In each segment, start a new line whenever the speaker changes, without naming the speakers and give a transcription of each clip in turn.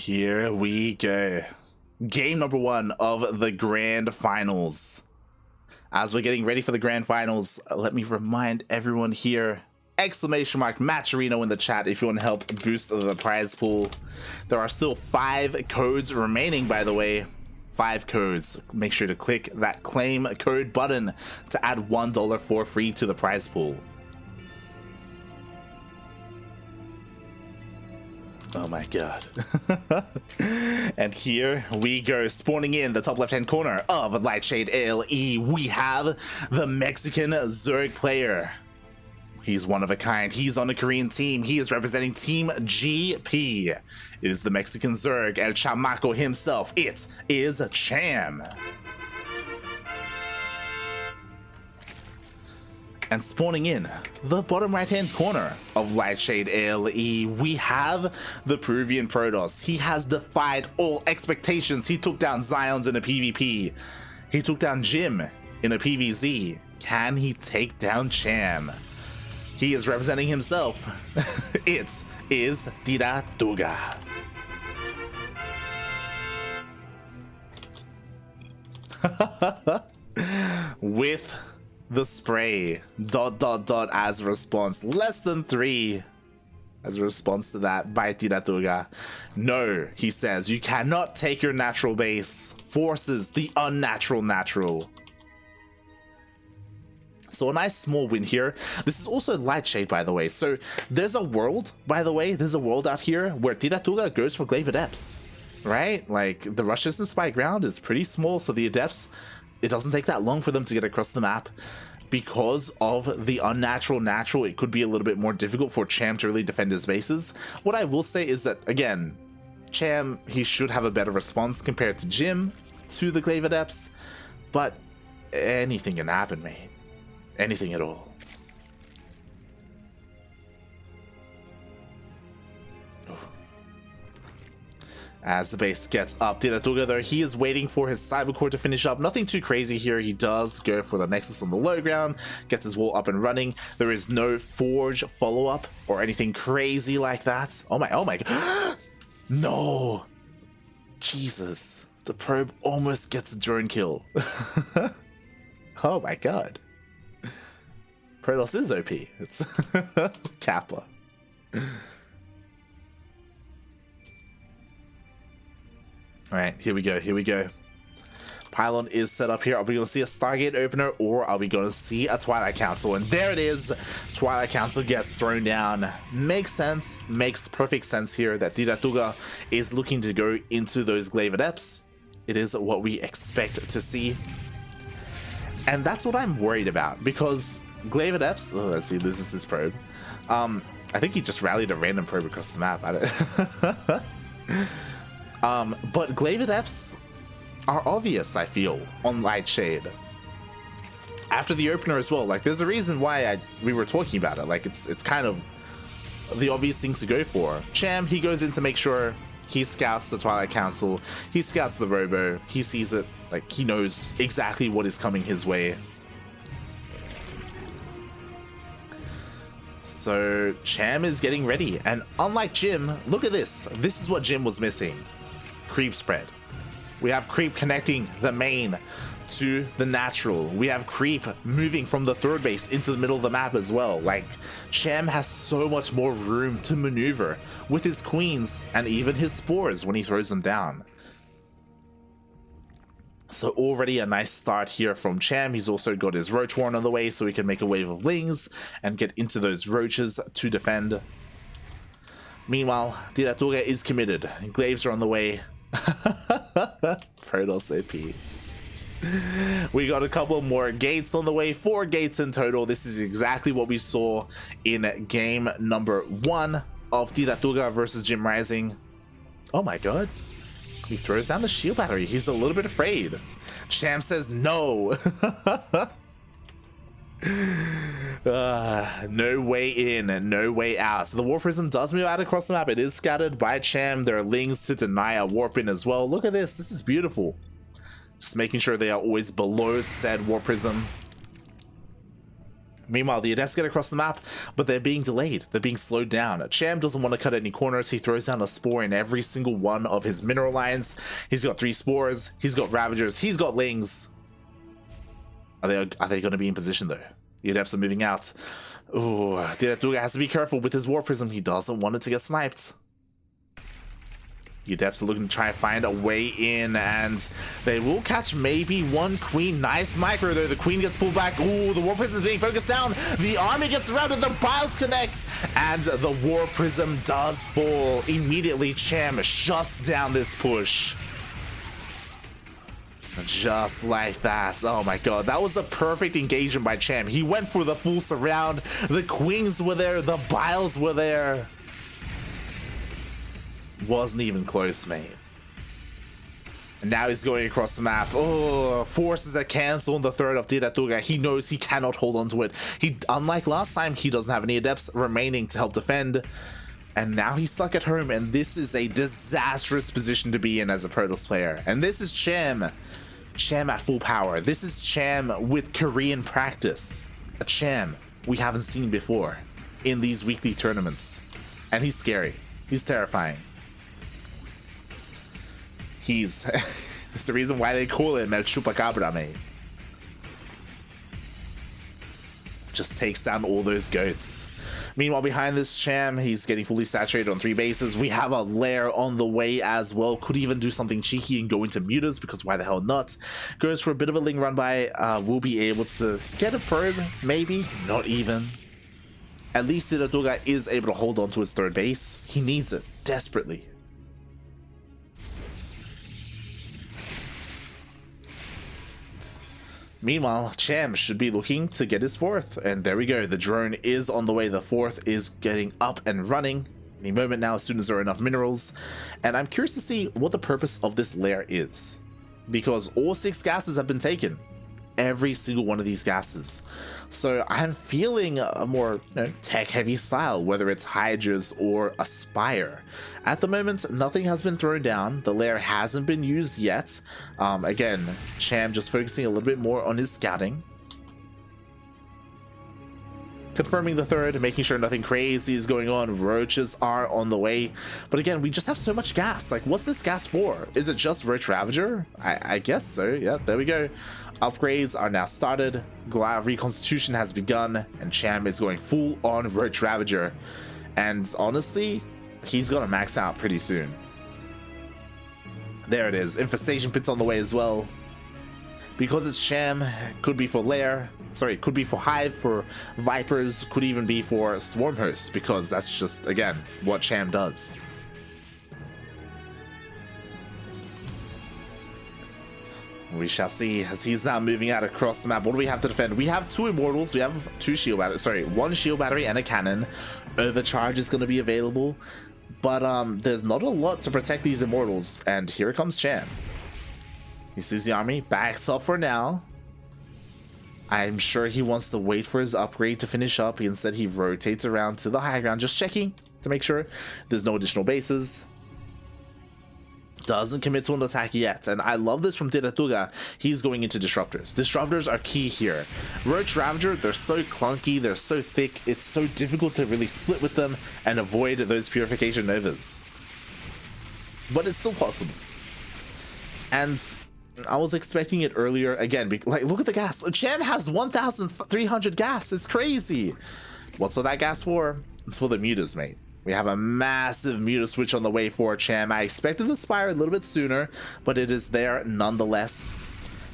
Here we go. Game number 1 of the grand finals. As we're getting ready for the grand finals, let me remind everyone here, exclamation mark Matcherino in the chat if you want to help boost the prize pool. There are still 5 codes remaining, by the way. 5 codes. Make sure to click that claim code button to add $1 for free to the prize pool. Oh my god. And here we go, spawning in the top left hand corner of Lightshade LE, we have the Mexican Zerg player. He's one of a kind. He's on a Korean team. He is representing Team GP. It is the Mexican Zerg, El Chamaco himself. It is Cham. And spawning in the bottom right hand corner of Lightshade LE, we have the Peruvian Protoss. He has defied all expectations. He took down Zions in a PvP. He took down Jim in a PvZ. Can he take down Cham? He is representing himself. It is Tiratuga. With the spray ... as a response. Less than 3 as a response to that by Tiratuga. No, he says, you cannot take your natural base. Forces the unnatural natural. So a nice small win here. This is also Lightshade, by the way. So there's a world, by the way, there's a world out here where Tiratuga goes for Glaive Adepts, right? Like, the rush distance by ground is pretty small, so the Adepts, it doesn't take that long for them to get across the map. Because of the unnatural natural, it could be a little bit more difficult for Cham to really defend his bases. What I will say is that, again, Cham, he should have a better response compared to Jim to the Glaive Adepts, but anything can happen, mate. Anything at all. As the base gets up, Tiratuga, though, he is waiting for his Cybercore to finish up. Nothing too crazy here. He does go for the Nexus on the low ground, gets his wall up and running. There is no Forge follow-up or anything crazy like that. Oh my no. Jesus. The probe almost gets a drone kill. Oh my god. Protoss is OP. It's Kappa. Alright, here we go, here we go. Pylon is set up here. Are we going to see a Stargate opener, or are we going to see a Twilight Council? And there it is. Twilight Council gets thrown down. Makes sense. Makes perfect sense here that Tiratuga is looking to go into those Glaive Adepts. It is what we expect to see. And that's what I'm worried about, because Glaive Adepts... Oh, let's see, this is his probe. I think he just rallied a random probe across the map. I don't... but Glaive Adepts are obvious, I feel, on Lightshade. After the opener as well, like, there's a reason why we were talking about it. Like, it's kind of the obvious thing to go for. Cham, he goes in to make sure he scouts the Twilight Council, he scouts the Robo, he sees it, like, he knows exactly what is coming his way. So Cham is getting ready, and unlike Jim, look at this. This is what Jim was missing. Creep spread. We have creep connecting the main to the natural. We have creep moving from the third base into the middle of the map as well. Like, Cham has so much more room to maneuver with his queens and even his spores when he throws them down. So already a nice start here from Cham. He's also got his Roach Warren on the way, so he can make a wave of Lings and get into those Roaches to defend. Meanwhile, Tiratuga is committed. Glaives are on the way. Protoss OP. We got a couple more gates on the way, 4 gates in total. This is exactly what we saw in game number 1 of Tiratuga versus Jim Rising. Oh my god. He throws down the shield battery. He's a little bit afraid. Cham says no. No way in, no way out. So the War Prism does move out across the map. It is scattered by Cham. There are Lings to deny a warp in as well. Look at this. This is beautiful. Just making sure they are always below said War Prism. Meanwhile, the Adepts get across the map, but they're being delayed. They're being slowed down. Cham doesn't want to cut any corners. He throws down a spore in every single one of his mineral lines. He's got 3 spores. He's got Ravagers. He's got Lings. Are they going to be in position, though? The Adepts are moving out. Ooh, Tiratuga has to be careful with his War Prism. He doesn't want it to get sniped. The Adepts are looking to try and find a way in, and they will catch maybe one Queen. Nice micro, though. The Queen gets pulled back. Ooh, the War Prism is being focused down. The army gets surrounded. The Biles connect, and the War Prism does fall. Immediately, Cham shuts down this push. Just like that. Oh my god, that was a perfect engagement by Cham. He went for the full surround. The Queens were there. The Biles were there. Wasn't even close, mate. And now he's going across the map. Oh, forces a cancel on the third of Tiratuga. He knows he cannot hold on to it. Unlike last time, he doesn't have any Adepts remaining to help defend. And now he's stuck at home, and this is a disastrous position to be in as a Protoss player. And this is Cham. Cham at full power. This is Cham with Korean practice. A Cham we haven't seen before in these weekly tournaments. And he's scary. He's terrifying. That's the reason why they call him El Chupacabra, mate. Just takes down all those goats. Meanwhile, behind this Cham, he's getting fully saturated on 3 bases. We have a lair on the way as well. Could even do something cheeky and go into mutas, because why the hell not? Goes for a bit of a Ling run by. Will be able to get a probe, maybe. Not even. At least Tiratuga is able to hold on to his 3rd base. He needs it desperately. Meanwhile, Cham should be looking to get his 4th, and there we go. The drone is on the way. The 4th is getting up and running any moment now, as soon as there are enough minerals. And I'm curious to see what the purpose of this lair is, because all 6 gases have been taken. Every single one of these gases. So I'm feeling a more tech-heavy style, whether it's Hydras or Aspire. At the moment, nothing has been thrown down. The lair hasn't been used yet. Again, Cham just focusing a little bit more on his scouting. Confirming the 3rd, making sure nothing crazy is going on. Roaches are on the way. But again, we just have so much gas. Like, what's this gas for? Is it just Roach Ravager? I guess so. Yeah, there we go. Upgrades are now started. Reconstitution has begun. And Cham is going full on Roach Ravager. And honestly, he's gonna max out pretty soon. There it is. Infestation Pit's on the way as well. Because it's Cham, could be for lair. Sorry, could be for Hive, for Vipers, could even be for Swarm Hosts, because that's just, again, what Cham does. We shall see as he's now moving out across the map. What do we have to defend? We have 2 Immortals, we have 2 shield batteries, sorry, 1 shield battery and a cannon. Overcharge is going to be available, but there's not a lot to protect these Immortals, and here comes Cham. He sees the army, backs up for now. I'm sure he wants to wait for his upgrade to finish up. Instead, he rotates around to the high ground, just checking to make sure there's no additional bases. Doesn't commit to an attack yet, and I love this from Tiratuga. He's going into Disruptors. Disruptors are key here. Roach Ravager, they're so clunky, they're so thick, it's so difficult to really split with them and avoid those Purification Novas. But it's still possible. And I was expecting it earlier. Again, like, look at the gas. Cham has 1,300 gas. It's crazy. What's all that gas for? It's for the mutas, mate. We have a massive muta switch on the way for Cham. I expected the Spire a little bit sooner, but it is there nonetheless.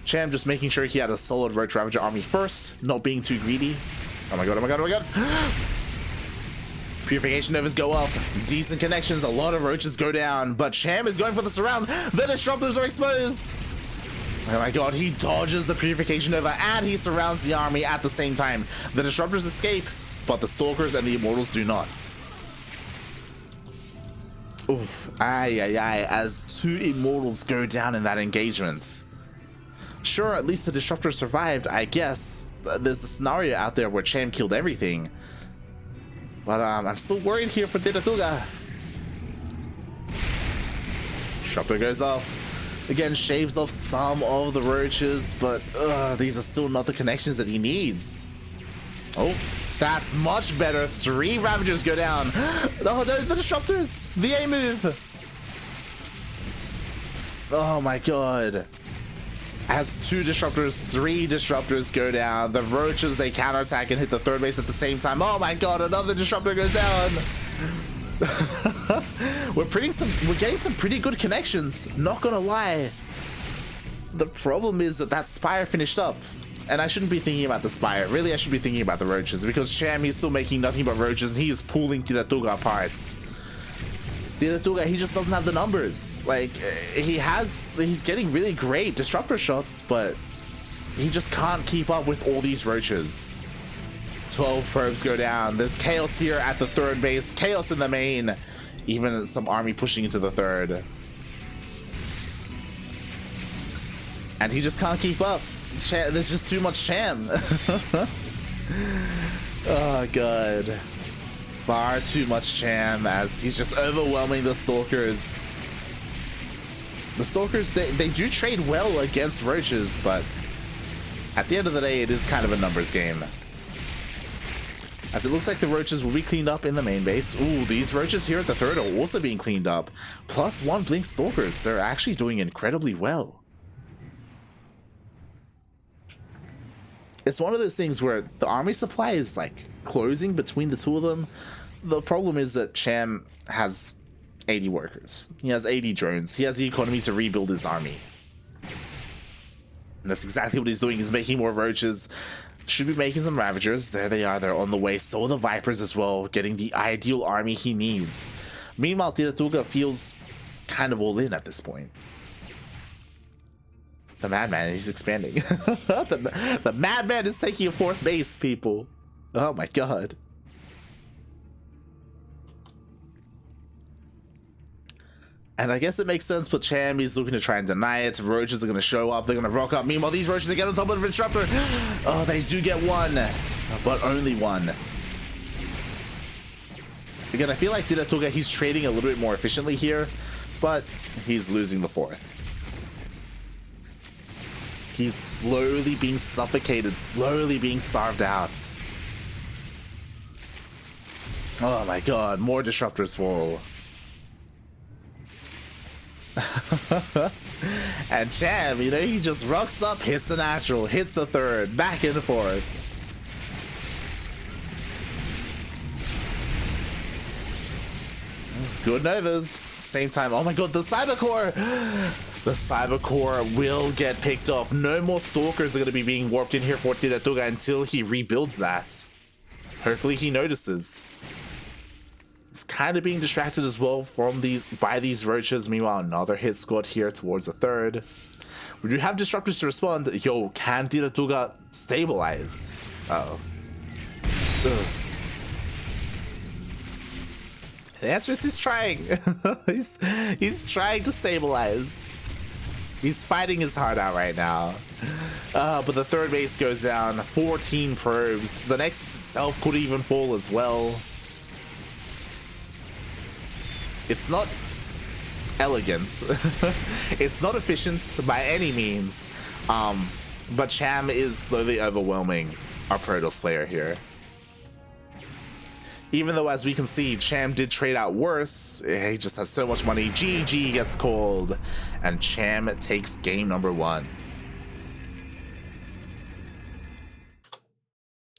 Cham just making sure he had a solid Roach Ravager army first, not being too greedy. Oh my god, oh my god, oh my god. Purification Novas go off. Decent connections. A lot of roaches go down, but Cham is going for the surround. The Disruptors are exposed. Oh my god, he dodges the Purification Nova and he surrounds the army at the same time. The Disruptors escape, but the Stalkers and the Immortals do not. Oof, as 2 Immortals go down in that engagement. Sure, at least the Disruptor survived, I guess. There's a scenario out there where Cham killed everything. But I'm still worried here for Tiratuga. Disruptor goes off. Again, shaves off some of the roaches, but these are still not the connections that he needs. Oh, that's much better. 3 Ravagers go down. Oh, the Disruptors. The A move. Oh my god. As 2 Disruptors, 3 Disruptors go down. The Roaches, they counterattack and hit the 3rd base at the same time. Oh my god, another Disruptor goes down. We're getting some pretty good connections, not gonna lie. The problem is that Spire finished up. And I shouldn't be thinking about the Spire. Really, I should be thinking about the Roaches, because Cham, he's still making nothing but Roaches, and he is pulling Tiratuga apart. Tiratuga, he just doesn't have the numbers. Like, he's getting really great Disruptor shots, but he just can't keep up with all these Roaches. 12 probes go down. There's Chaos here at the 3rd base. Chaos in the main. Even some army pushing into the 3rd. And he just can't keep up. There's just too much Cham. Oh god. Far too much Cham, as he's just overwhelming the Stalkers. The Stalkers, they do trade well against Roaches, but at the end of the day, it is kind of a numbers game. As it looks like the Roaches will be cleaned up in the main base. Ooh, these Roaches here at the 3rd are also being cleaned up. +1 Blink Stalkers. They're actually doing incredibly well. It's one of those things where the army supply is like closing between the 2 of them. The problem is that Cham has 80 workers. He has 80 drones. He has the economy to rebuild his army. And that's exactly what he's doing. He's making more Roaches. Should be making some Ravagers. There they are. They're on the way. So are the Vipers as well, getting the ideal army he needs. Meanwhile, Tiratuga feels kind of all in at this point. The Madman, he's expanding. the Madman is taking a 4th base, people. Oh my god. And I guess it makes sense, but Cham, he's looking to try and deny it. Roaches are going to show up. They're going to rock up. Meanwhile, these Roaches, they get on top of the Disruptor. Oh, they do get 1, but only 1. Again, I feel like Tiratuga, he's trading a little bit more efficiently here, but he's losing the 4th. He's slowly being suffocated, slowly being starved out. Oh my god, more Disruptors fall. And Cham, you know, he just rocks up, hits the natural, hits the 3rd, back and forth. Good Novas. Same time, oh my god, the Cyber Core! The Cyber Core will get picked off. No more Stalkers are going to be being warped in here for Tiratuga until he rebuilds that. Hopefully he notices. He's kind of being distracted as well by these Roaches. Meanwhile, another hit squad here towards the 3rd. We do have Disruptors to respond. Yo, can Tiratuga stabilize? Uh-oh. Ugh. The answer is he's trying. he's trying to stabilize. He's fighting his heart out right now. But the 3rd base goes down. 14 probes. The Nexus itself could even fall as well. It's not elegant. It's not efficient by any means. But Cham is slowly overwhelming our Protoss player here. Even though, as we can see, Cham did trade out worse, he just has so much money. GG gets called, and Cham takes game number 1.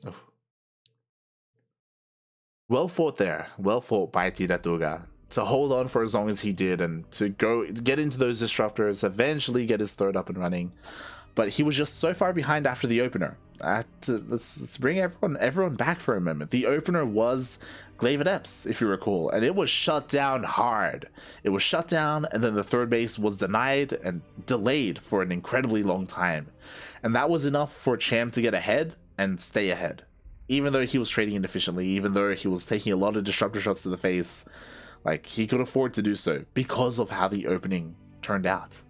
Oh. Well fought there. Well fought by Tiratuga to hold on for as long as he did and to get into those Disruptors, eventually get his 3rd up and running. But he was just so far behind after the opener. Let's bring everyone back for a moment. The opener was Glavid Epps, if you recall, and it was shut down hard. It was shut down, and then the 3rd base was denied and delayed for an incredibly long time. And that was enough for Cham to get ahead and stay ahead. Even though he was trading inefficiently, even though he was taking a lot of Disruptor shots to the face, like, he could afford to do so because of how the opening turned out.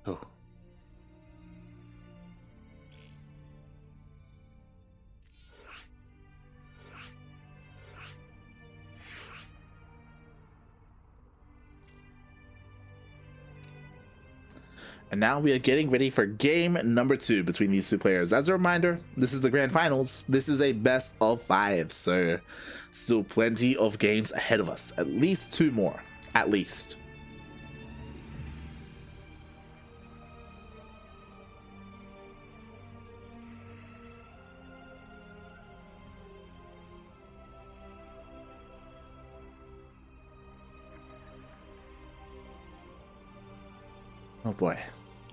Oh. And now we are getting ready for game number 2 between these two players. As a reminder, this is the grand finals. This is a best of 5, so still plenty of games ahead of us. At least 2 more, at least. Oh boy.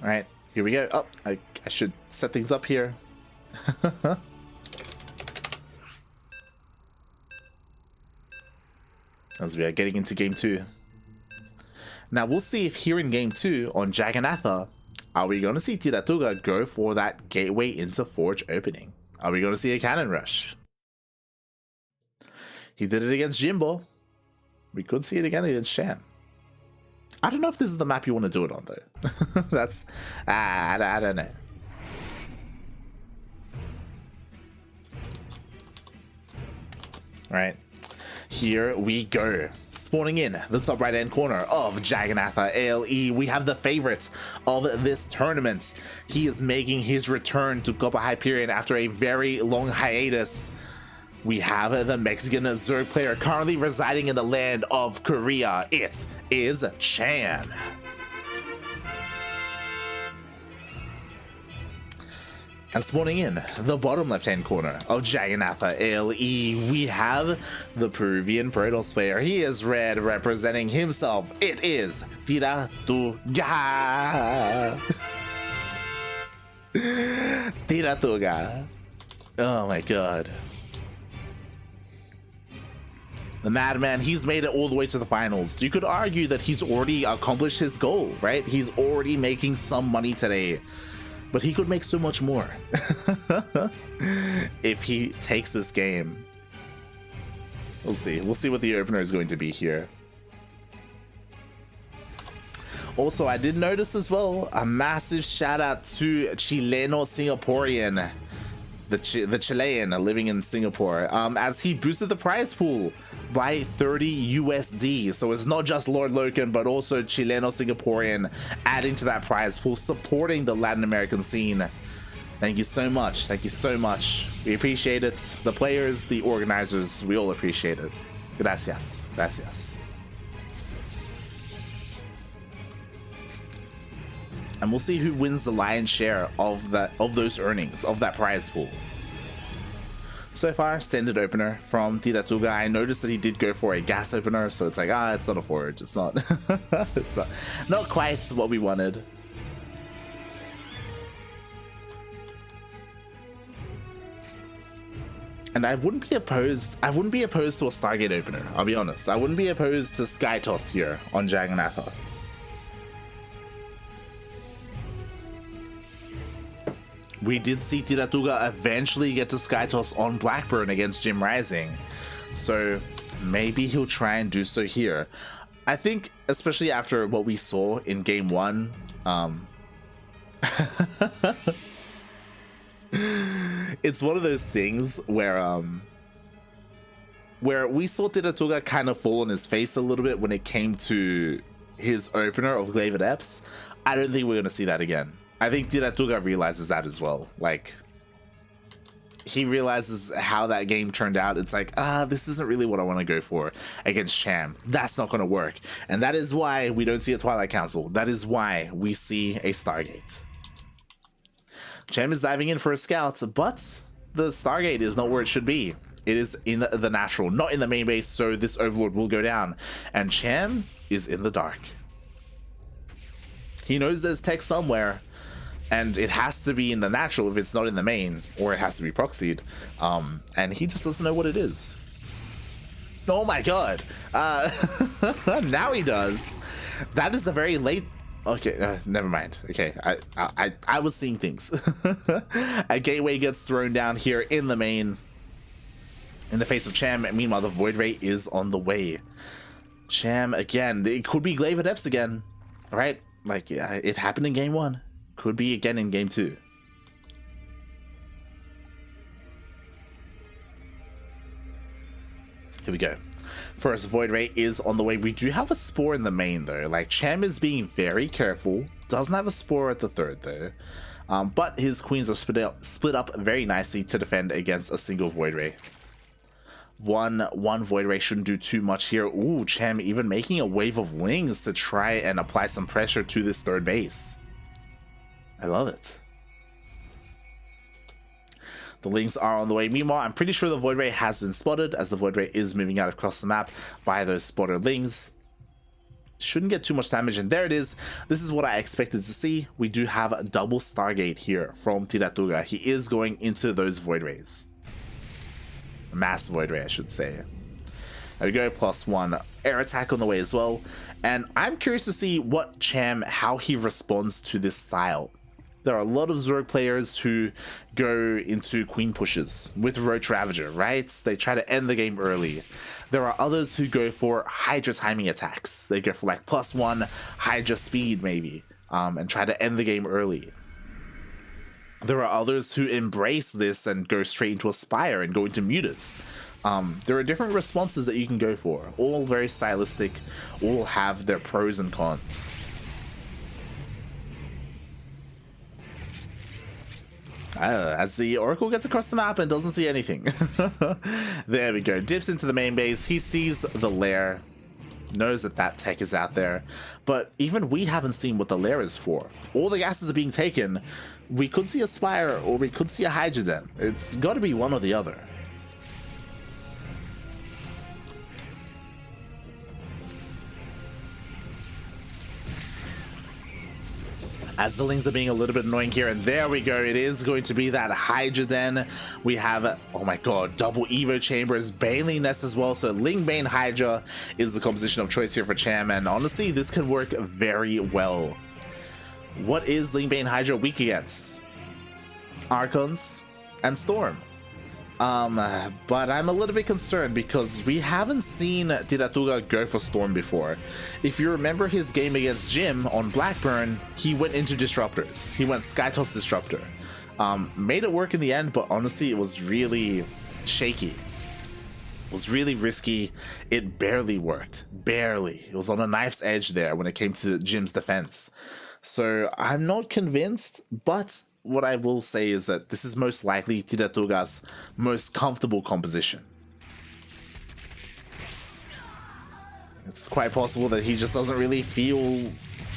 All right, here we go. Oh, I should set things up here. As we are getting into game 2. Now we'll see if here in game 2 on Jagannatha, are we going to see Tiratuga go for that gateway into Forge opening? Are we going to see a cannon rush? He did it against Jimbo. We could see it again against Cham. I don't know if this is the map you want to do it on, though. That's... I don't know. Alright. Here we go. Spawning in the top right-hand corner of Jagannatha ALE. We have the favorite of this tournament. He is making his return to Copa Hyperion after a very long hiatus. We have the Mexican Zerg player currently residing in the land of Korea. It is Cham. And spawning in the bottom left-hand corner of Jagannatha ALE, we have the Peruvian Protoss player. He is red, representing himself. It is Tiratuga. Tiratuga. Oh my god. The madman, he's made it all the way to the finals. You could argue that he's already accomplished his goal, right? He's already making some money today, but he could make so much more if he takes this game. We'll see. We'll see what the opener is going to be here. Also, I did notice as well, a massive shout out to Chileno Singaporean, the Chilean living in Singapore, as he boosted the prize pool by 30 USD. So it's not just Lord Loken, but also Chileno Singaporean adding to that prize pool, supporting the Latin American scene. Thank you so much. Thank you so much. We appreciate it. The players, the organizers, we all appreciate it. Gracias. Gracias. And we'll see who wins the lion's share of those earnings, of that prize pool. So far, standard opener from Tiratuga. I noticed that he did go for a gas opener, so it's like, it's not a forge. It's not, it's not quite what we wanted. And I wouldn't be opposed to a Stargate opener, I'll be honest. I wouldn't be opposed to Sky Toss here on Jagannatha. We did see Tiratuga eventually get to Sky Toss on Blackburn against Jim Rising, so maybe he'll try and do so here. I think, especially after what we saw in game 1, it's one of those things where we saw Tiratuga kind of fall on his face a little bit when it came to his opener of Glaive Adepts. I don't think we're going to see that again. I think Tiratuga realizes that as well. Like, he realizes how that game turned out. It's like, this isn't really what I want to go for against Cham. That's not going to work. And that is why we don't see a Twilight Council. That is why we see a Stargate. Cham is diving in for a scout, but the Stargate is not where it should be. It is in the natural, not in the main base, so this Overlord will go down. And Cham is in the dark. He knows there's tech somewhere, and it has to be in the natural if it's not in the main, or it has to be proxied, and he just doesn't know what it is. Oh my god. Now he does. That is a very late... Okay, never mind. Okay, I was seeing things. A gateway gets thrown down here in the main, in the face of Cham. Meanwhile, the Void Ray is on the way. Cham, again, it could be Glaive Adepts again, right? Like, yeah, it happened in game 1. Could be again in game 2. Here we go. First Void Ray is on the way. We do have a Spore in the main though. Like, Cham is being very careful Doesn't have a Spore at the third though. But his queens are split up very nicely to defend against a single Void Ray. One Void Ray shouldn't do too much here. Ooh, Cham even making a wave of wings to try and apply some pressure to this third base. I love it. The Lings are on the way. Meanwhile, I'm pretty sure the Void Ray has been spotted, as the Void Ray is moving out across the map by those spotted Lings. Shouldn't get too much damage, and there it is. This is what I expected to see. We do have a double Stargate here from Tiratuga. He is going into those Void Rays. Mass Void Ray, I should say. There we go, +1 air attack on the way as well. And I'm curious to see what Cham, how he responds to this style. There are a lot of Zerg players who go into queen pushes with Roach Ravager, right? They try to end the game early. There are others who go for Hydra timing attacks. They go for like +1 Hydra speed maybe, and try to end the game early. There are others who embrace this and go straight into Aspire and go into Mutas. There are different responses that you can go for, all very stylistic, all have their pros and cons. As the Oracle gets across the map and doesn't see anything. There we go, dips into the main base, he sees the lair, knows that that tech is out there, but even we haven't seen what the lair is for. All the gases are being taken. We could see a Spire or we could see a Hydrogen. It's got to be one or the other. As the Lings are being a little bit annoying here, and there we go, it is going to be that Hydrogen. We have, oh my god, double Evo Chambers, Baneling Nest as well, so Ling Bane Hydra is the composition of choice here for Cham, and honestly, this can work very well. What is Ling Bane Hydra weak against? Archons and Storm. But I'm a little bit concerned because we haven't seen Tiratuga go for Storm before. If you remember his game against Jim on Blackburn, he went into Disruptors. He went Skytoss Disruptor. Made it work in the end, but honestly, it was really shaky. It was really risky. It barely worked. Barely. It was on a knife's edge there when it came to Jim's defense. So I'm not convinced, but what I will say is that this is most likely Tiratuga's most comfortable composition. It's quite possible that he just doesn't really feel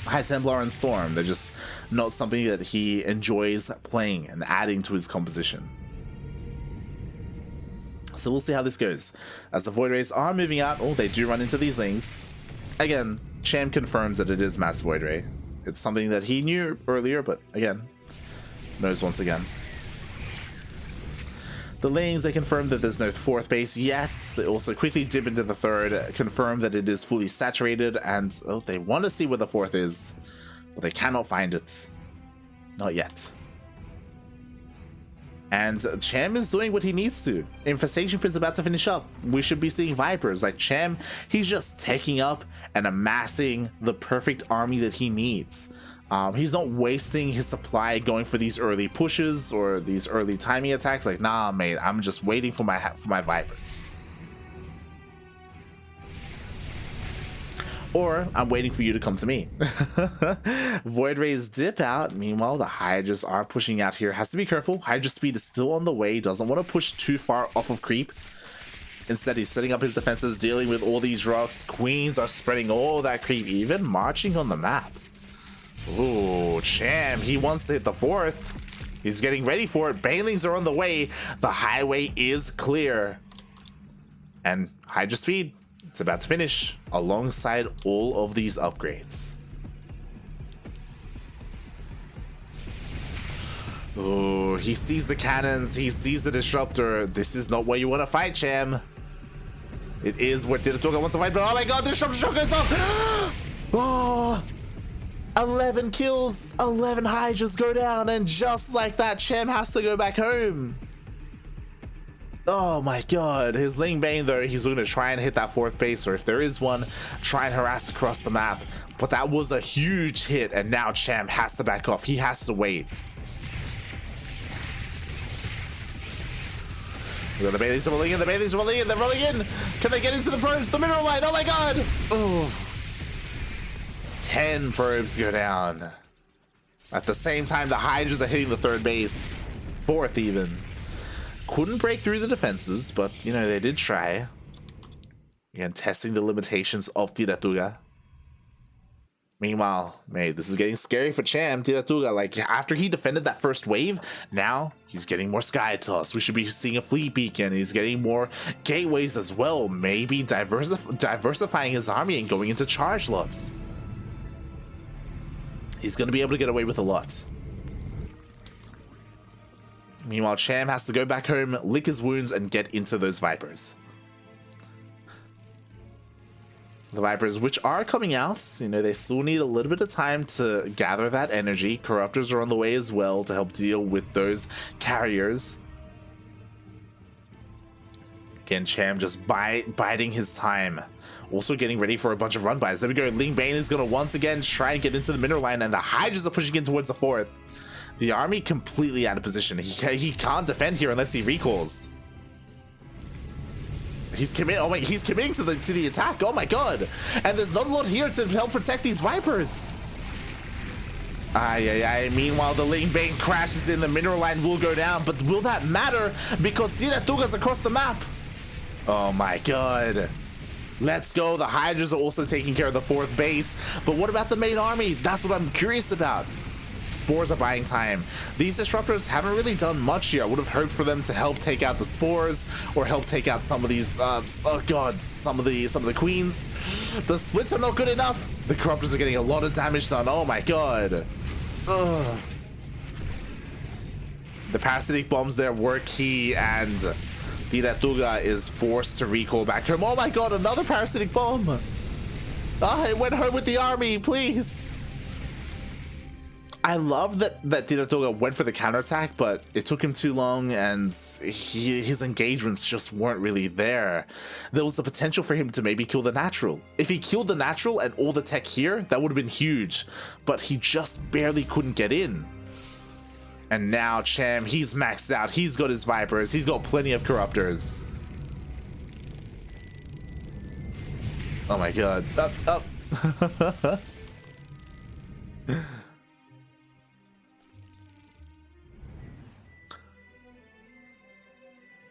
High Templar and Storm. They're just not something that he enjoys playing and adding to his composition. So we'll see how this goes. As the Void Rays are moving out, oh, they do run into these Lings. Again, Cham confirms that it is Mass Void Ray. It's something that he knew earlier, but again, knows once again. The Lings, they confirm that there's no fourth base yet. They also quickly dip into the third, confirm that it is fully saturated, and oh, they want to see where the fourth is, but they cannot find it. Not yet. And Cham is doing what he needs to. Infestation Pit's about to finish up. We should be seeing Vipers. Like Cham, he's just taking up and amassing the perfect army that he needs. He's not wasting his supply going for these early pushes or these early timing attacks. Like, nah, mate, I'm just waiting for my Vipers. Or I'm waiting for you to come to me. Void Rays dip out. Meanwhile, the Hydras are pushing out here. Has to be careful. Hydra speed is still on the way. Doesn't want to push too far off of creep. Instead, he's setting up his defenses, dealing with all these rocks. Queens are spreading all that creep, even marching on the map. Ooh, Cham, he wants to hit the fourth. He's getting ready for it. Banelings are on the way. The highway is clear. And Hydra speed, it's about to finish alongside all of these upgrades. Ooh, he sees the cannons. He sees the disruptor. This is not where you want to fight, Cham. It is where Tiratuga wants to fight, but oh my god, the disruptor shot goes off. Oh, 11 kills, 11 Hydras go down, and just like that, Cham has to go back home. Oh my god, his Ling Bane though, he's going to try and hit that fourth base, or if there is one, try and harass across the map. But that was a huge hit, and now Cham has to back off. He has to wait. The Baileys are rolling in, the Baileys are rolling in, they're rolling in! Can they get into the probes? The mineral line, oh my god! Oh. 10 probes go down. At the same time, the Hydras are hitting the third base. Fourth, even. Couldn't break through the defenses, but, you know, they did try. Again, testing the limitations of Tiratuga. Meanwhile, mate, this is getting scary for Cham. Tiratuga, like, after he defended that first wave, now he's getting more Sky Toss. We should be seeing a Fleet Beacon. He's getting more gateways as well. Maybe diversifying his army and going into charge lots. He's going to be able to get away with a lot. Meanwhile, Cham has to go back home, lick his wounds, and get into those Vipers. The Vipers, which are coming out, you know, they still need a little bit of time to gather that energy. Corruptors are on the way as well to help deal with those carriers. Again, Cham just biding his time. Also getting ready for a bunch of run-bys. There we go. Ling Bane is going to once again try and get into the mineral line, and the Hydras are pushing in towards the fourth. The army completely out of position. He can't defend here unless he recalls. He's committing. Oh my! He's committing to the attack. Oh my god! And there's not a lot here to help protect these Vipers. Meanwhile, the Ling Bane crashes in. The mineral line will go down, but will that matter? Because Tiratuga's across the map. Oh my god! Let's go. The Hydras are also taking care of the fourth base. But what about the main army? That's what I'm curious about. Spores are buying time. These disruptors haven't really done much here. I would have hoped for them to help take out the spores or help take out some of these oh god, some of the queens. The splits are not good enough. The corruptors are getting a lot of damage done. Oh my god. Ugh. The parasitic bombs there were key, and Tiratuga is forced to recall back home. Oh my god, another parasitic bomb. Ah, it went home with the army, please. I love that Tiratuga went for the counterattack, but it took him too long, and his engagements just weren't really there. There was the potential for him to maybe kill the natural. If he killed the natural and all the tech here, that would have been huge, but he just barely couldn't get in. And now Cham, he's maxed out. He's got his Vipers. He's got plenty of Corruptors. Oh my god.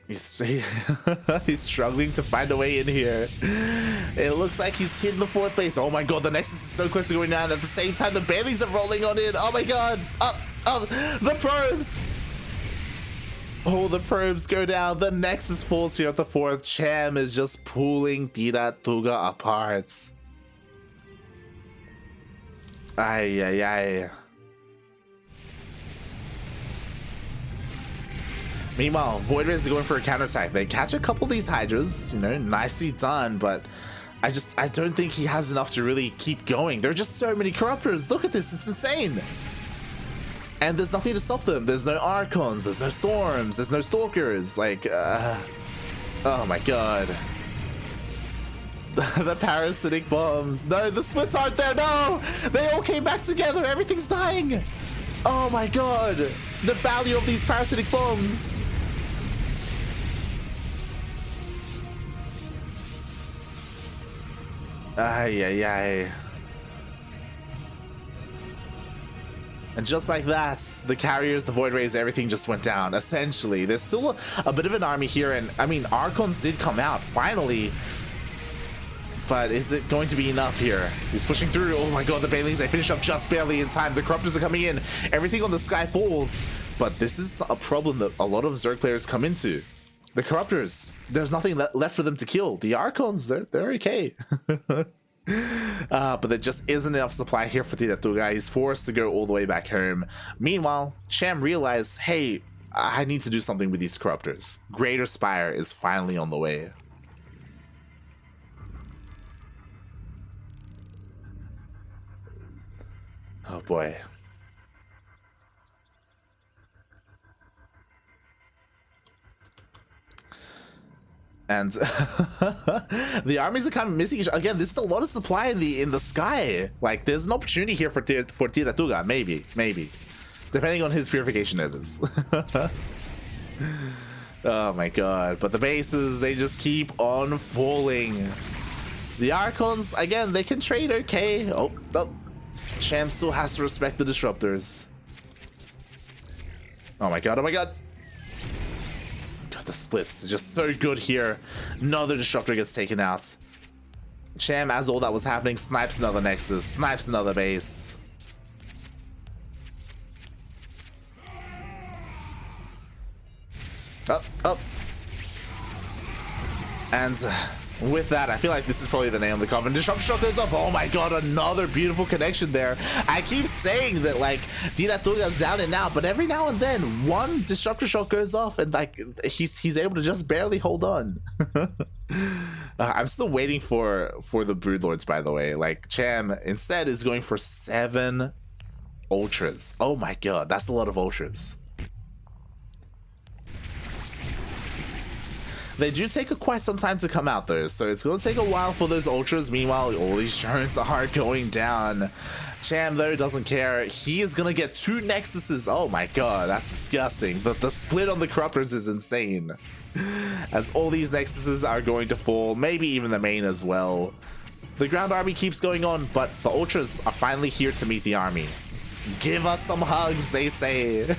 He's struggling to find a way in here. It looks like he's hitting the fourth base. Oh my god, the Nexus is so close to going down. At the same time, the Baileys are rolling on in. Oh my god. The probes. Oh, the probes go down. The Nexus falls here at the fourth. Cham is just pulling Tiratuga apart. Ay. Meanwhile, Void Rays are going for a counterattack. They catch a couple of these Hydras, you know, nicely done, but I don't think he has enough to really keep going. There are just so many Corruptors. Look at this, it's insane. And there's nothing to stop them. There's no Archons, there's no Storms, there's no Stalkers. Like, oh my god. The parasitic bombs. No, the splits aren't there. No, they all came back together. Everything's dying. Oh my god. The value of these parasitic bombs. Ay. And just like that, the carriers, the Void Rays, everything just went down. Essentially, there's still a bit of an army here, and I mean, Archons did come out finally. But is it going to be enough here? He's pushing through. Oh my god, the Baileys, they finish up just barely in time. The Corruptors are coming in. Everything on the sky falls. But this is a problem that a lot of Zerg players come into. The Corruptors, there's nothing left for them to kill. The Archons, they're okay. But there just isn't enough supply here for Tiratuga. He's forced to go all the way back home. Meanwhile, Cham realized, hey, I need to do something with these Corruptors. Greater Spire is finally on the way. Oh boy. And the armies are kind of missing. Again, there's still a lot of supply in the sky. Like, there's an opportunity here for Tiratuga, maybe, depending on his purification levels. Oh my god! But the bases, they just keep on falling. The Archons, again, they can trade okay. Oh, Cham still has to respect the disruptors. Oh my god, oh my god. God, the splits are just so good here. Another disruptor gets taken out. Cham, as all that was happening, snipes another Nexus, snipes another base. Up, up. And with that, I feel like this is probably the nail in the coffin. Disruptor shot goes off. Oh my god, another beautiful connection there. I keep saying that, like, Tiratuga's down and out, but every now and then, one disruptor shot goes off and, like, he's able to just barely hold on. I'm still waiting for the Broodlords, by the way. Like, Cham instead is going for 7 Ultras. Oh my god, that's a lot of Ultras. They do take quite some time to come out though, so it's going to take a while for those Ultras. Meanwhile, all these drones are going down. Cham though doesn't care. He is going to get 2 Nexuses. Oh my god, that's disgusting. The split on the Corruptors is insane. As all these Nexuses are going to fall, maybe even the main as well. The ground army keeps going on, but the Ultras are finally here to meet the army. Give us some hugs, they say.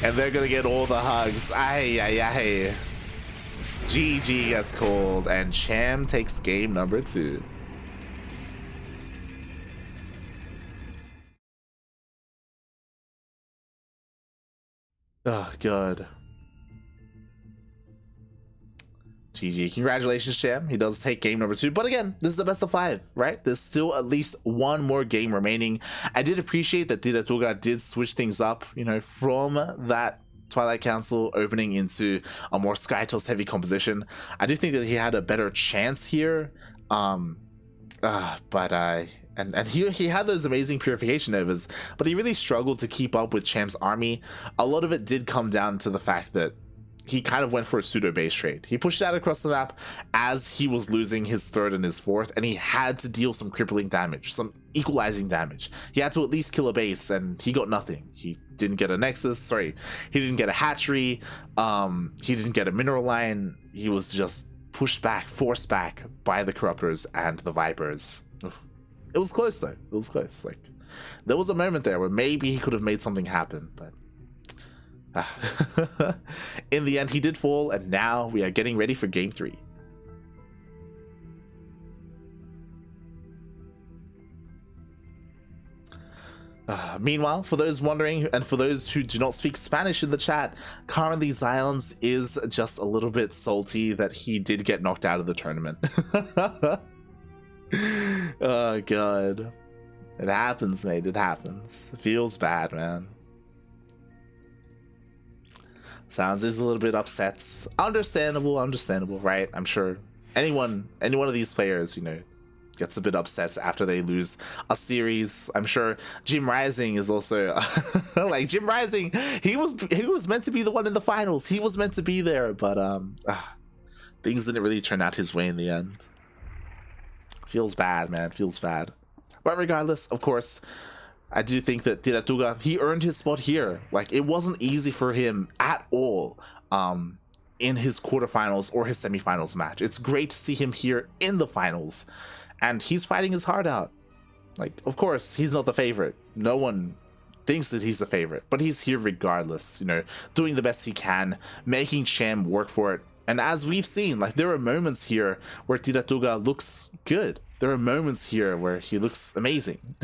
And they're gonna get all the hugs. Ay, ay, ay. GG gets called, and Cham takes game number 2. Oh, God. GG. Congratulations, Cham. He does take game number 2. But again, this is the best of 5, right? There's still at least one more game remaining. I did appreciate that Tiratuga did switch things up, you know, from that Twilight Council opening into a more Skytoss heavy composition. I do think that he had a better chance here. And he had those amazing purification overs, but he really struggled to keep up with Cham's army. A lot of it did come down to the fact that he kind of went for a pseudo base trade. He pushed out across the map as he was losing his 3rd and his 4th, and he had to deal some crippling damage, some equalizing damage. He had to at least kill a base, and he got nothing. He didn't get a Nexus, sorry, he didn't get a hatchery, he didn't get a mineral line. He was just pushed back, forced back by the Corruptors and the Vipers. It was close though, it was close. Like, there was a moment there where maybe he could have made something happen, but in the end he did fall, and now we are getting ready for game 3. Meanwhile, for those wondering and for those who do not speak Spanish in the chat, currently Zions is just a little bit salty that he did get knocked out of the tournament. Oh god, it happens, mate, it happens. It feels bad, man. Sounds is a little bit upset. Understandable, right? I'm sure any one of these players, you know, gets a bit upset after they lose a series. I'm sure Jim Rising is also like Jim Rising. He was meant to be the one in the finals. He was meant to be there, but things didn't really turn out his way in the end. Feels bad, man. Feels bad. But regardless, of course, I do think that Tiratuga, he earned his spot here. Like, it wasn't easy for him at all in his quarterfinals or his semifinals match. It's great to see him here in the finals, and he's fighting his heart out. Like, of course, he's not the favorite. No one thinks that he's the favorite, but he's here regardless, you know, doing the best he can, making Cham work for it. And as we've seen, like, there are moments here where Tiratuga looks good. There are moments here where he looks amazing.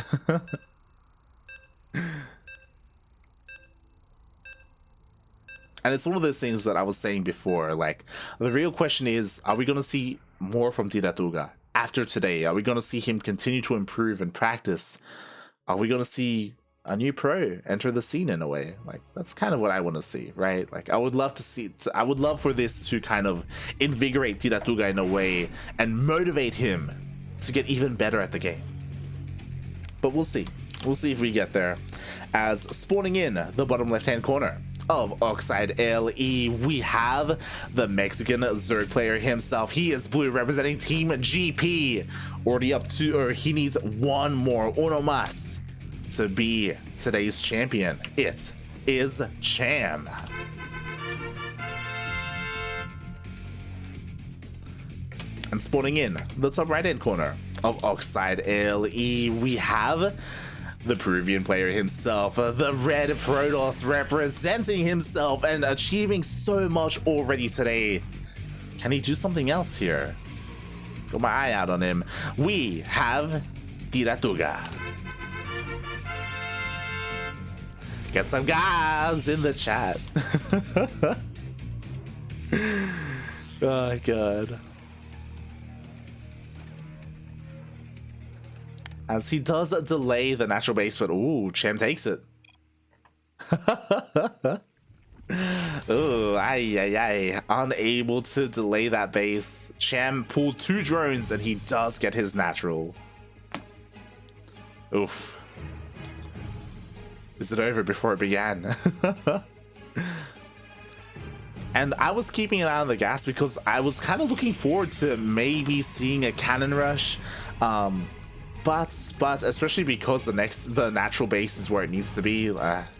And it's one of those things that I was saying before, like, the real question is, are we going to see more from Tiratuga after today? Are we going to see him continue to improve and practice? Are we going to see a new pro enter the scene in a way? Like, that's kind of what I want to see, right? Like, I would love to see, I would love for this to kind of invigorate Tiratuga in a way and motivate him to get even better at the game. But we'll see. We'll see if we get there. As spawning in the bottom left-hand corner of Oxide LE, we have the Mexican Zerg player himself. He is blue, representing Team GP. Already up to, or he needs one more, uno más, to be today's champion. It is Cham. And spawning in the top right-hand corner of Oxide LE, we have The Peruvian player himself, the Red Protoss representing himself and achieving so much already today. Can he do something else here? Got my eye out on him. We have Tiratuga. Get some guys in the chat. Oh god. As he does delay the natural base, but ooh, Cham takes it. Ooh, ay. Unable to delay that base. Cham pulled 2 drones and he does get his natural. Oof. Is it over before it began? And I was keeping an eye on the gas because I was kind of looking forward to maybe seeing a cannon rush. But especially because the natural base is where it needs to be.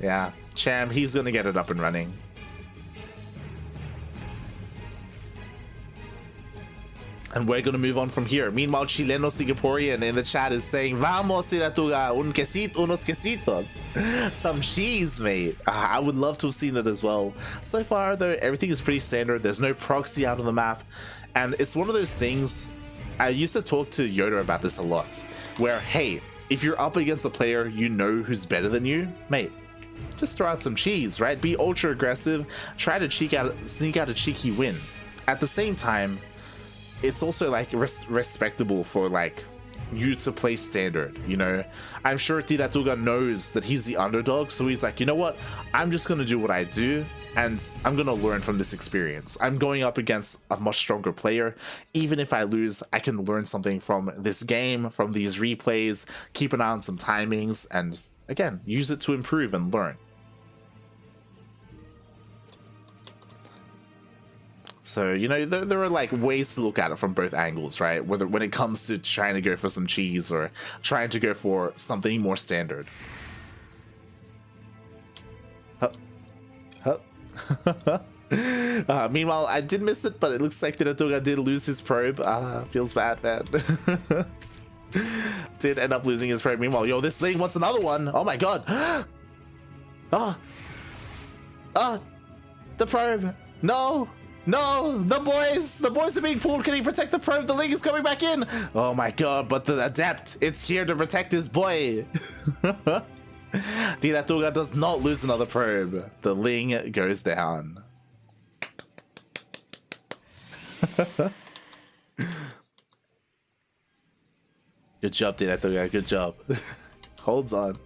Yeah, Cham, he's gonna get it up and running. And we're gonna move on from here. Meanwhile, Chileno Singaporean in the chat is saying, "Vamos, Tiratuga, unos quesitos." Some cheese, mate. I would love to have seen it as well. So far, though, everything is pretty standard. There's no proxy out on the map. And it's one of those things, I used to talk to Yoda about this a lot, where, hey, if you're up against a player you know who's better than you, mate, just throw out some cheese, right? Be ultra aggressive, try to sneak out a cheeky win. At the same time, it's also like respectable for like you to play standard, you know? I'm sure Tiratuga knows that he's the underdog, so he's like, you know what? I'm just gonna do what I do, and I'm gonna learn from this experience. I'm going up against a much stronger player. Even if I lose, I can learn something from this game, from these replays, keep an eye on some timings, and again, use it to improve and learn. So, you know, there are like ways to look at it from both angles, right? Whether when it comes to trying to go for some cheese or trying to go for something more standard. Meanwhile, I did miss it, but it looks like Tiratuga did lose his probe. Feels bad, man. Did end up losing his probe. Meanwhile, yo, this Ling wants another one. Oh my god. The probe. No, the boys are being pulled. Can he protect the probe? The Ling is coming back in. Oh my god, but the Adept, it's here to protect his boy. Tiratuga does not lose another probe. The Ling goes down. Good job, Tiratuga, good job. Holds on.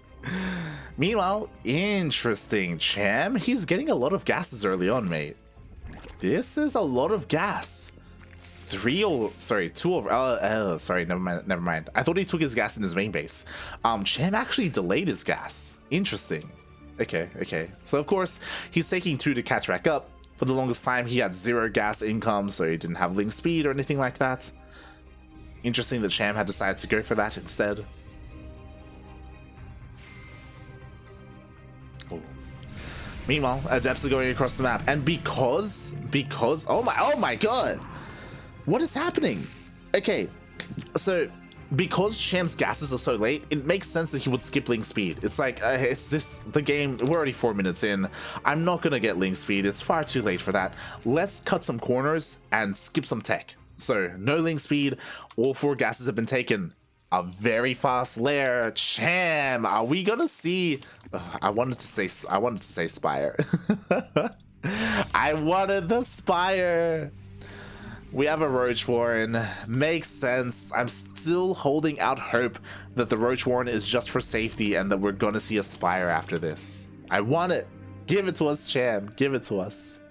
Meanwhile, interesting. Cham, he's getting a lot of gases early on, mate. This is a lot of gas. Two over, sorry, never mind. I thought he took his gas in his main base. Cham actually delayed his gas. Interesting. Okay. So of course, he's taking 2 to catch back up. For the longest time, he had 0 gas income, so he didn't have Ling speed or anything like that. Interesting that Cham had decided to go for that instead. Oh. Meanwhile, Adepts are going across the map, and because oh my god, what is happening? Okay, so because Cham's gases are so late, it makes sense that he would skip Ling speed. It's like the game, we're already 4 minutes in. I'm not gonna get Ling speed. It's far too late for that. Let's cut some corners and skip some tech. So no Ling speed. All 4 gases have been taken. A very fast lair. Cham, are we gonna see? I wanted to say Spire. I wanted the Spire. We have a Roach Warren. Makes sense. I'm still holding out hope that the Roach Warren is just for safety and that we're gonna see a Spire after this. I want it. Give it to us, Cham. Give it to us.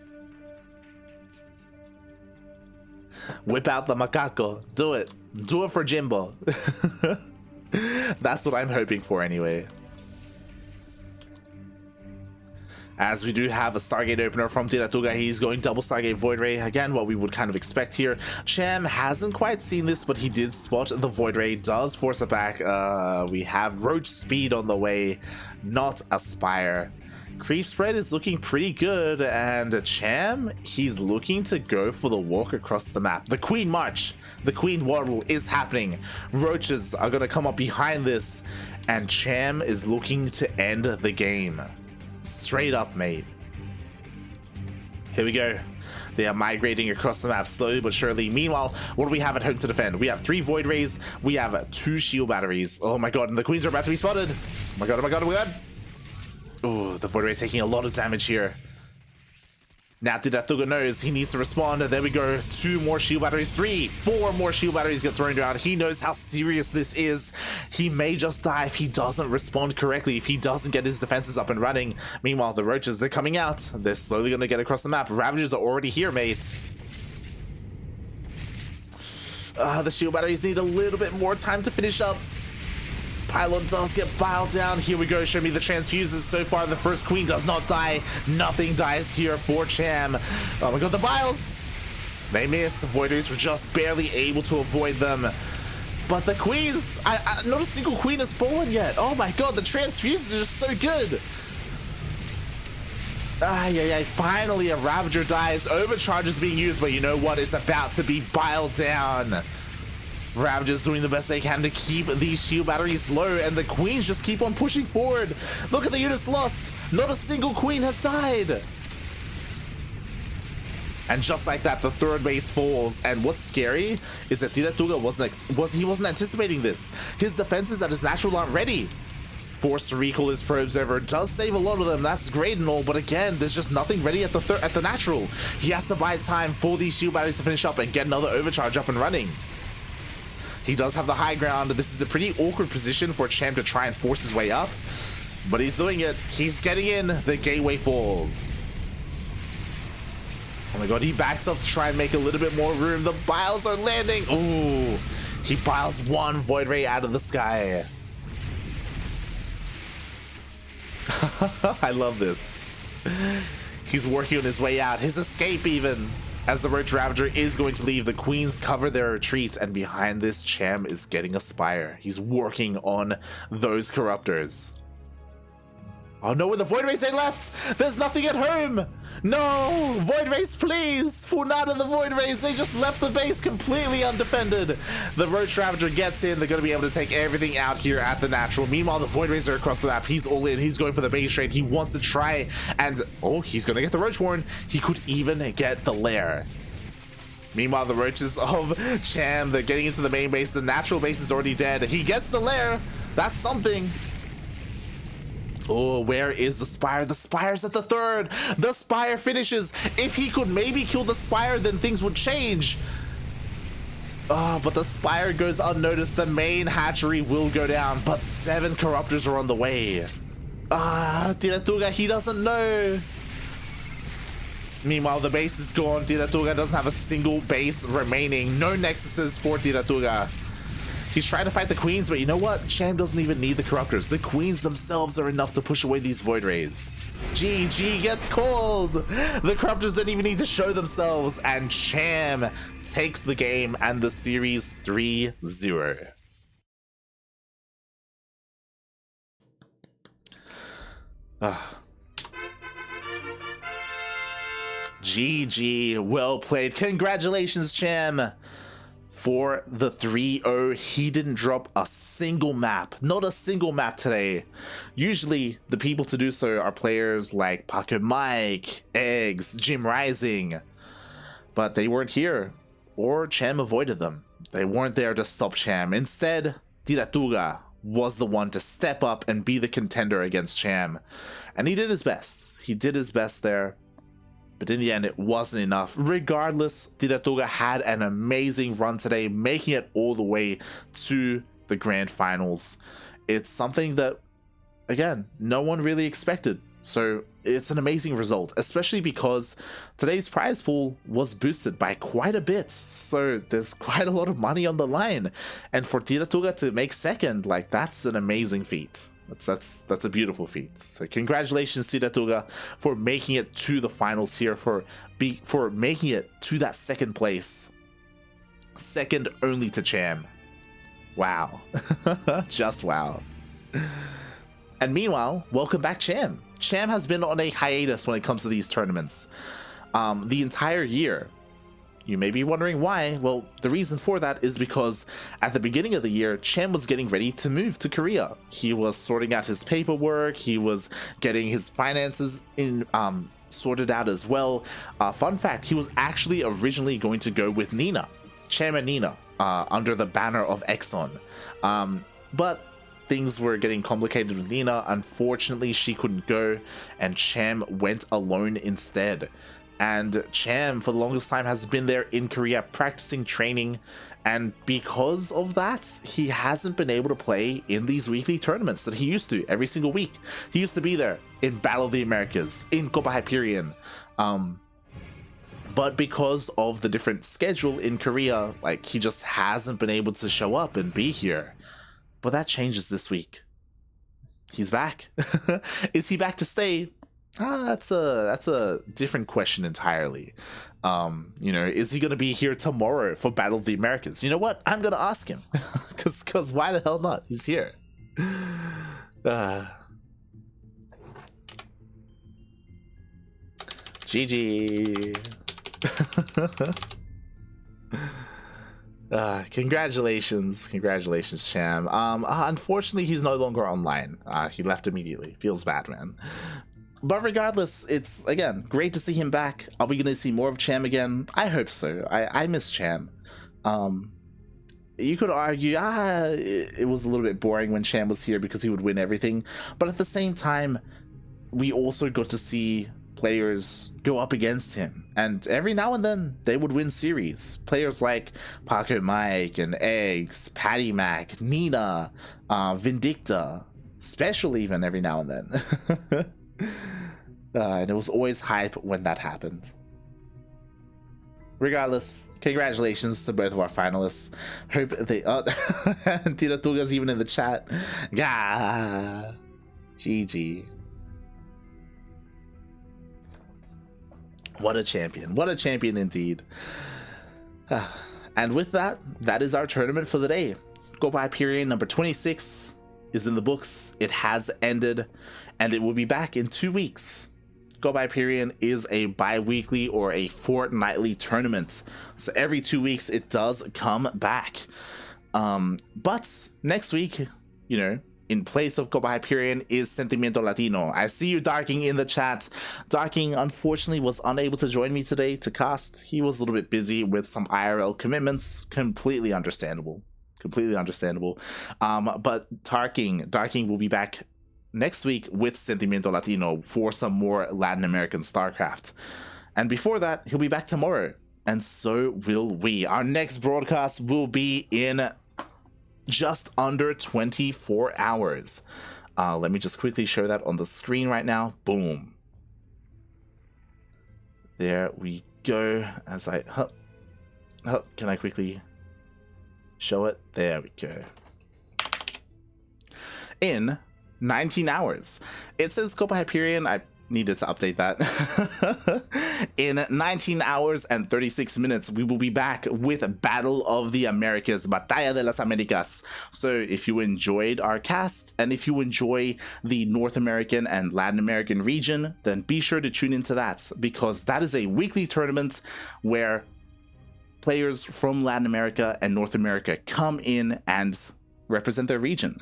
Whip out the macaco. Do it. Do it for Jimbo. That's what I'm hoping for anyway. As we do have a Stargate opener from Tiratuga, he's going double Stargate Void Ray. Again, what we would kind of expect here. Cham hasn't quite seen this, but he did spot the Void Ray, does force it back. We have Roach Speed on the way, not Aspire. Creep Spread is looking pretty good, and Cham, he's looking to go for the walk across the map. The Queen March. The Queen Waddle is happening. Roaches are gonna come up behind this, and Cham is looking to end the game. Straight up, mate. Here we go. They are migrating across the map slowly but surely. Meanwhile, what do we have at home to defend? We have 3 Void Rays. We have 2 Shield Batteries. Oh my god, and the Queens are about to be spotted. Oh my god, oh my god, oh my god. Oh, the Void Ray taking a lot of damage here. Now Tiratuga knows he needs to respond. There we go. 2 more Shield Batteries. 3, 4 more Shield Batteries get thrown down. He knows how serious this is. He may just die if he doesn't respond correctly, if he doesn't get his defenses up and running. Meanwhile, the Roaches, they're coming out. They're slowly going to get across the map. Ravagers are already here, mate. The Shield Batteries need a little bit more time to finish up. Pylon does get biled down. Here we go. Show me the transfuses. So far, the first Queen does not die. Nothing dies here for Cham. Oh my god, the biles! They miss. Voiders were just barely able to avoid them. But the Queens, not a single Queen has fallen yet. Oh my god, the transfuses are just so good. Finally a Ravager dies. Overcharge is being used, but you know what? It's about to be biled down. Ravagers doing the best they can to keep these Shield Batteries low, and the Queens just keep on pushing forward. Look at the units lost. Not a single Queen has died. And just like that, the 3rd base falls. And what's scary is that Tiratuga wasn't anticipating this. His defenses at his natural aren't ready. Forced to recall his probes over. Does save a lot of them. That's great and all, but again, there's just nothing ready at the natural. He has to buy time for these Shield Batteries to finish up and get another overcharge up and running. He does have the high ground. This is a pretty awkward position for Cham to try and force his way up, but he's doing it. He's getting in. The gateway falls. Oh my god, he backs up to try and make a little bit more room. The biles are landing. Ooh, he biles 1 Void Ray out of the sky. I love this. He's working on his way out. His escape even. As the Roach Ravager is going to leave, the Queens cover their retreats, and behind this, Cham is getting a Spire. He's working on those Corruptors. Oh no, the Void Rays, they left! There's nothing at home! No! Void Rays, please! Funada the Void Rays, they just left the base completely undefended. The Roach Ravager gets in, they're going to be able to take everything out here at the natural. Meanwhile, the Void Rays are across the map. He's all in, he's going for the base trade. He wants to try and... oh, he's going to get the Roach Warren. He could even get the Lair. Meanwhile, the Roaches of Cham, they're getting into the main base. The natural base is already dead. He gets the Lair. That's something. Oh, where is the Spire? The Spire's at the 3rd. The Spire finishes. If he could maybe kill the Spire, then things would change. Oh, but the Spire goes unnoticed. The main hatchery will go down, but 7 Corruptors are on the way. Tiratuga, he doesn't know. Meanwhile, the base is gone. Tiratuga doesn't have a single base remaining. No Nexuses for Tiratuga. He's trying to fight the Queens, but you know what? Cham doesn't even need the Corruptors. The Queens themselves are enough to push away these Void Rays. GG gets called. The Corruptors don't even need to show themselves, and Cham takes the game and the series 3-0. GG, well played. Congratulations, Cham. For the 3-0, he didn't drop a single map. Not a single map today. Usually, the people to do so are players like Paco Mike, Eggs, Jim Rising. But they weren't here, or Cham avoided them. They weren't there to stop Cham. Instead, Tiratuga was the one to step up and be the contender against Cham. And he did his best. He did his best there. But in the end, it wasn't enough. Regardless, Tiratuga had an amazing run today, making it all the way to the grand finals. It's something that, again, no one really expected. So it's an amazing result, especially because today's prize pool was boosted by quite a bit. So there's quite a lot of money on the line. And for Tiratuga to make second, like, that's an amazing feat. That's a beautiful feat. So congratulations, Tiratuga, for making it to the finals here, for making it to that second place. Second only to Cham. Wow. Just wow. And meanwhile, welcome back, Cham. Cham has been on a hiatus when it comes to these tournaments. The entire year, You may be wondering why. Well, the reason for that is because at the beginning of the year, Cham was getting ready to move to Korea. He was sorting out his paperwork, he was getting his finances in sorted out as well. Fun fact, he was actually originally going to go with Nina, Cham and Nina, under the banner of Exxon. But things were getting complicated with Nina. Unfortunately, she couldn't go, and Cham went alone instead. And Cham, for the longest time, has been there in Korea practicing, training, and because of that, he hasn't been able to play in these weekly tournaments that he used to every single week. He used to be there in Battle of the Americas, in Copa Hyperion. But because of the different schedule in Korea, like, he just hasn't been able to show up and be here. But that changes this week. He's back. Is he back to stay? That's a different question entirely. You know, is he gonna be here tomorrow for Battle of the Americas? You know what? I'm gonna ask him, cause why the hell not? He's here. GG. Congratulations, Cham. Unfortunately, he's no longer online. He left immediately. Feels bad, man. But regardless, it's, again, great to see him back. Are we going to see more of Cham again? I hope so. I miss Cham. You could argue, it was a little bit boring when Cham was here because he would win everything. But at the same time, we also got to see players go up against him. And every now and then, they would win series. Players like Paco Mike and Eggs, Patty Mac, Nina, Vindicta, Special even every now and then. And it was always hype when that happened. Regardless, congratulations to both of our finalists. Hope they Tiratuga's even in the chat. Gah, GG. What a champion indeed. And with that, that is our tournament for the day. Copa Hyperion number 26 is in the books. It has ended, and it will be back in 2 weeks. Copa Hyperion is a bi-weekly or a fortnightly tournament, so every 2 weeks it does come back. But next week, you know, in place of Copa Hyperion is Sentimiento Latino. I see you, Darking, in the chat. Darking, unfortunately, was unable to join me today to cast. He was a little bit busy with some IRL commitments. Completely understandable. But Darking will be back next week with Sentimiento Latino for some more Latin American StarCraft. And before that, he'll be back tomorrow. And so will we. Our next broadcast will be in just under 24 hours. Let me just quickly show that on the screen right now. Boom. There we go. As I... can I quickly show it? There we go. In 19 hours. It says Copa Hyperion. I needed to update that. In 19 hours and 36 minutes, we will be back with Battle of the Americas, Batalla de las Americas. So if you enjoyed our cast, and if you enjoy the North American and Latin American region, then be sure to tune into that, because that is a weekly tournament where players from Latin America and North America come in and represent their region.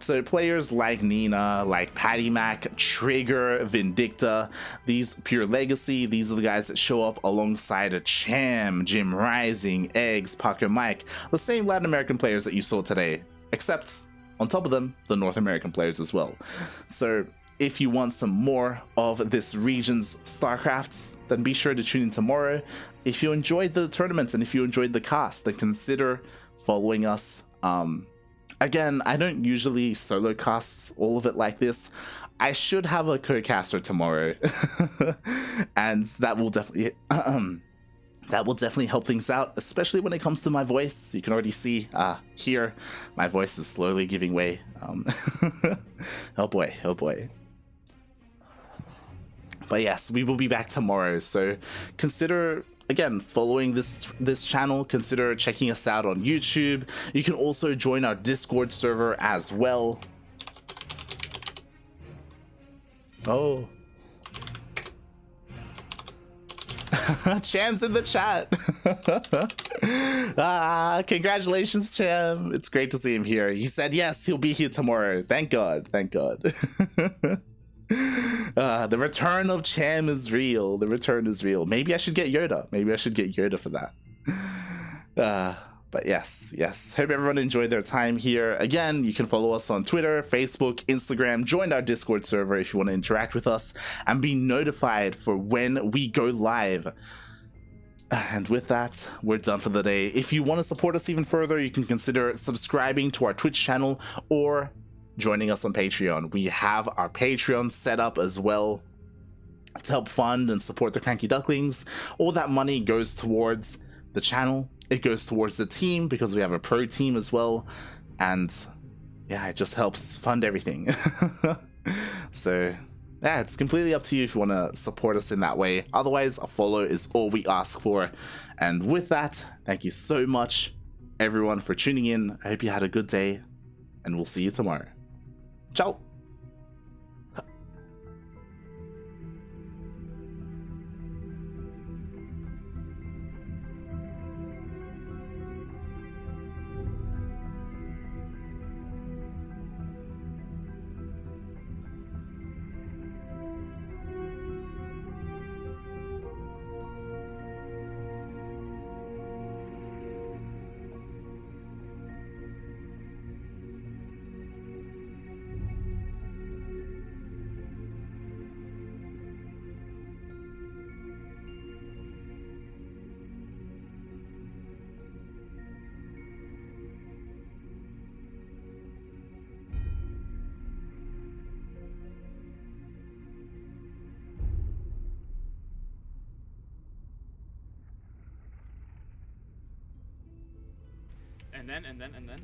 So players like Nina, like Patty Mac, Trigger, Vindicta, these Pure Legacy, these are the guys that show up alongside a Cham, Jim Rising, Eggs, Paco Mike, the same Latin American players that you saw today, except on top of them, the North American players as well. So if you want some more of this region's StarCraft, then be sure to tune in tomorrow. If you enjoyed the tournament and if you enjoyed the cast, then consider following us. Again, I don't usually solo cast all of it like this. I should have a co-caster tomorrow, and that will definitely help things out, especially when it comes to my voice. You can already see here, my voice is slowly giving way. Oh boy. But yes, we will be back tomorrow, so consider, again, following this channel. Consider checking us out on YouTube. You can also join our Discord server as well. Oh. Cham's in the chat. Congratulations, Cham. It's great to see him here. He said yes, he'll be here tomorrow. Thank God. Thank God. The return of Cham is real. The return is real. Maybe I should get Yoda. Maybe I should get Yoda for that. But yes. Hope everyone enjoyed their time here. Again, you can follow us on Twitter, Facebook, Instagram. Join our Discord server if you want to interact with us and be notified for when we go live. And with that, we're done for the day. If you want to support us even further, you can consider subscribing to our Twitch channel or joining us on Patreon. We have our Patreon set up as well to help fund and support the CranKy Ducklings. All that money goes towards the channel. It goes towards the team because we have a pro team as well. And yeah, it just helps fund everything. So yeah, it's completely up to you if you want to support us in that way. Otherwise, a follow is all we ask for. And with that, thank you so much, everyone, for tuning in. I hope you had a good day, and we'll see you tomorrow. Ciao!
And then